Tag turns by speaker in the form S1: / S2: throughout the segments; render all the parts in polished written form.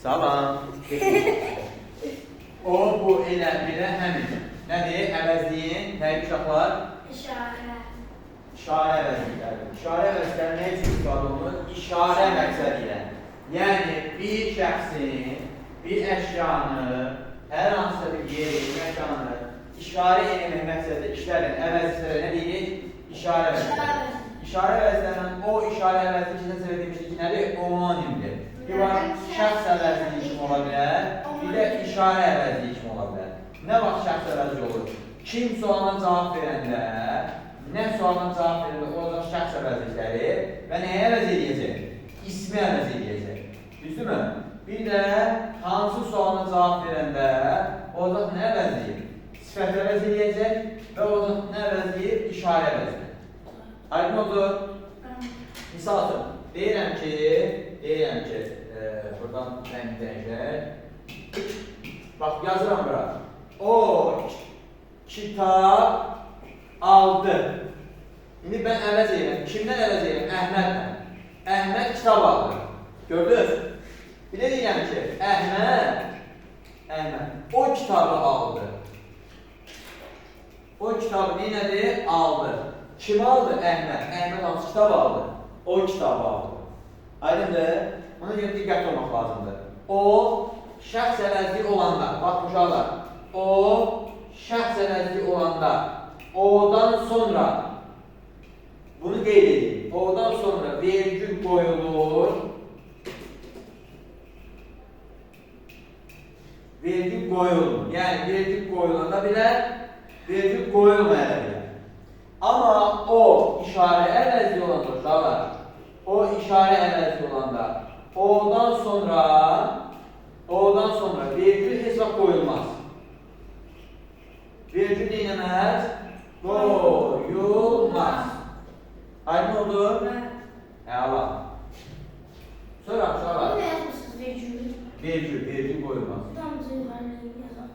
S1: Salam. O, bu, elə, belə, həmin. Nədir? Əvəzliyin, təbii uşaqlar?
S2: İşarə.
S1: İşarə əvəzlikləri. İşarə əvəzlikləri nə üçün istifadə olunur? İşarə məqsədi ilə. Yəni, bir şəxsin, bir əşyanı, hər hansısa bir yeri, məkanı işarə etmək məqsədi işlərin əvəzlikləri nə deyilir? İşarə əvəzlikləri. İşarə əvəzlərinin o işarə əvəzliyi ki, nəsə demişdik ki, nədir? Omonimdir. Bir var, şəxs əvəzliyi kimi ola bilər, bir də işarə əvəzliyi kimi ola bilər. Nə vaxt şəxs əvəzliyi olur? Kim sualına cavab verəndə, nə sualına cavab verəndə olacaq şəxs əvəzlikləri və nəyə əvəz edəcək? İsmi əvəz edəcək. Düzdürmü? Bir də hansı sualına cavab verəndə olacaq nə əvəzliyir? Sifət əvəz edəcək və olacaq nə əvəzliyir? İşarə əvəzliyir. Aydın oldu? Misal üçün, deyirəm ki, buradan rəng dəyişək. Bax, yazıram bura. O kitab aldı. İndi mən əvəz edirəm. Kimdən əvəz edirəm? Əhmədlə. Əhməd kitab aldı. Gördünüz? Bir də deyirəm ki, Əhməd o kitabı aldı. O kitabı neynədir? Aldı. Kim aldı? Əhməd. Əhməd hansı kitab aldı? O kitabı aldı. Aydındır? Ona görə diqqətli olmaq lazımdır. O, şəxs əvəzliyi olanda, bax uşaqlar, o, şəxs əvəzliyi olanda, o'dan sonra, bunu qeyd edin, o'dan sonra vergül qoyulur, vergül qoyulur, yəni vergül qoyulanda bilər, vergül qoyulmaya da bilər. Amma o, işarə əvəzliyi olanda uşaqlar, o işarə əvəzliyi olanda, o'dan sonra vergül heç vaxt qoyulmaz. Vergül deyilməz, qoyulmaz. Aydın oldu? Əla. Sonra uşaqlar.
S2: Bunu yazmışsınız vergül.
S1: Vergül qoyulmaz.
S2: Tam cümlərini yazaq.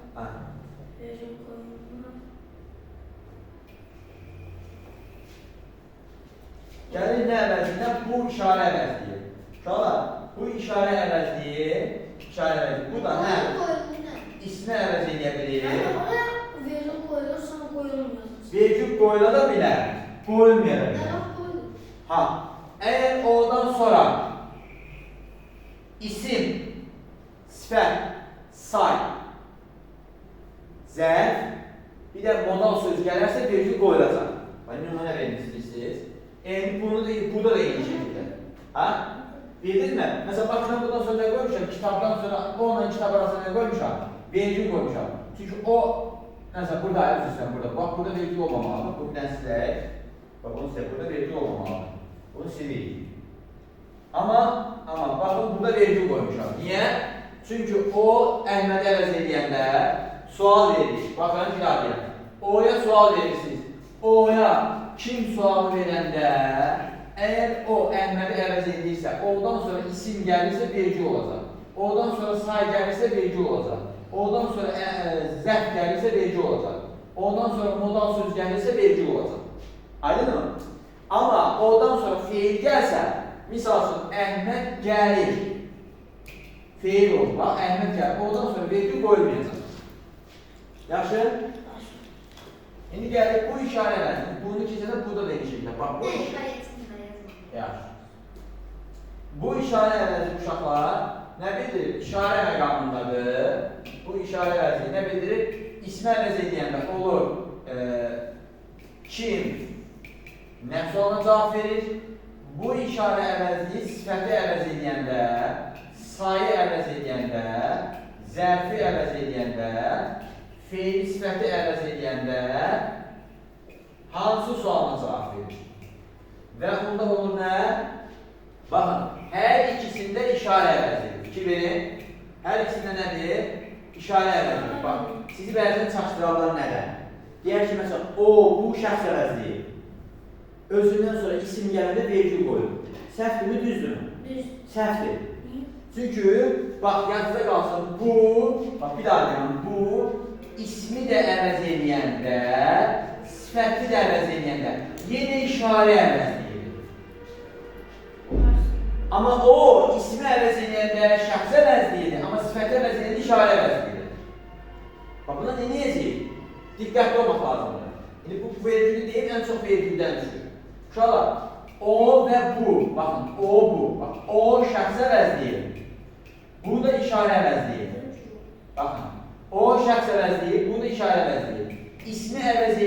S2: Vergül qoyulmaz.
S1: Gəlir nə əvəzliyindən? Bu işarə əvəzliyi. Uşaqlar, bu işarə əvəzliyi, bu da həm ismi əvəz edə bilir.
S2: Vergül qoyulur, sonra qoyulmuyor.
S1: Vergül qoyula da bilər, qoyulmaya da bilər. Ha, əgər o'dan sonra isim, sifət, say, zərf, bir də modal söz gələrsə vergül qoyulacaq. Nümunə verin istəyirsiniz. Burada da eyni şəkildə. Bildinizmi? Məsələn, bax, mən bundan sonra nə qoymuşam? Kitabdan sonra onunla kitab arasında nə qoymuşam? Vergül qoymuşam. Çünki o, məsələn, burada ayrılırsan burada. Bax, burada vergül olmamalıdır. Bu birdən silək. Bax, bunu silək. Burada vergül olmamalıdır. Bunu siləyik. Amma, baxın, burada vergül qoymuşam. Niyə? Çünki o, Əhmədi əvəz edəndə sual verir. Baxın, bir daha deyəm. O'ya sual verirsiniz. O'ya kim sualı verəndə, əgər o Əhmədi əvəz edirsə, o'dan sonra isim gəlirsə vergül olacaq. O'dan sonra say gəlirsə vergül olacaq. O'dan sonra zərf gəlirsə vergül olacaq. O'dan sonra modal söz gəlirsə vergül olacaq. Aydın mı? Amma o'dan sonra feil gəlsə, misal üçün Əhməd gəlir. Feil olur. Bax, Əhməd gəlir. O'dan sonra vergül qoyulmayacaq. Yaxşı? İndi gəlir bu işarə əvəzliyi. Bunu keçəndə burada da eyni şəkildə. Bax, bu işarə. Yaxşı. Bu işarə əvəzliyi uşaqlar nə bildirir? İşarə məqamındadır. Bu işarə əvəzliyi nə bildirir? İsmi əvəz edəndə olur kim nə sualına cavab verir? Bu işarə əvəzliyi sifəti əvəz edəndə, sayı əvəz edəndə, zərfi əvəz edəndə, feil sifəti əvəz edəndə hansı sualına cavab verir? Və onda olur nə? Baxın, hər ikisində işarə əvəzidir. Fikir verin, hər ikisində nədir? İşarə əvəzidir. Bax, sizi bəzən çaşdırarlar nədən? Deyər ki, məsələn, o, bu şəxs əvəzliyi. Özündən sonra isim gələndə vergül qoyur. Səhvdir mi, düzdür mü?
S2: Düz.
S1: Səhvdir. Çünki, bax, yadınızda qalsın, bu, bax, bir daha deyəm, bu, ismi də əvəz edəndə, sifəti də əvəz edəndə, yenə işarə əvəzliyidir. Amma o, ismi əvəz edəndə şəxsə əvəzliyidir. o şəxsə əvəzləyir. Bu da işarə əvəzləyir. Baxın. O şəxs əvəzləyir, bu da işarə əvəzləyir. İsmi əvəz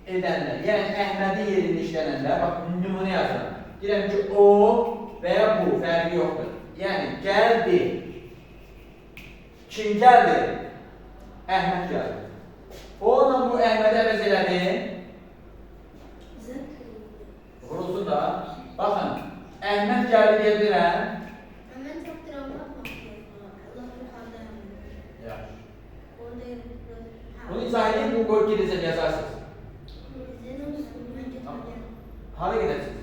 S1: edəndə, yəni Əhmədin yerində işlənəndə, bax, nümunə yazıram. Deyirəm ki, o və ya bu, fərqi yoxdur. Yəni, gəldi. Kim gəldi? Əhməd gəldi. Onunla bu Əhmədi əvəz elədi. Vurulsun da. Baxın, Əhməd gəldi deyə bilirəm. Bunu izah edeyim, bu qoyub gedəcək, yazarsınız. Hara gedərsiniz?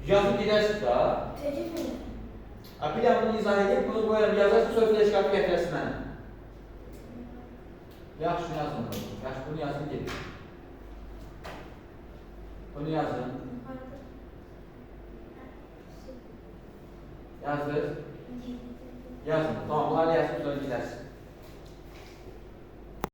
S1: Yazıb gedərsiniz da. Bir də bunu izah edeyim, bunu qoyarım, yazarsınız, sonra fleşkartı gətirəsiniz mənə. Yaxşı, yazın bunu. Yaxşı, bunu yazın, gedin. Bunu yazın. Yazdınız. Yazın. Tamam, bunları yazın, sonra gedərsiniz.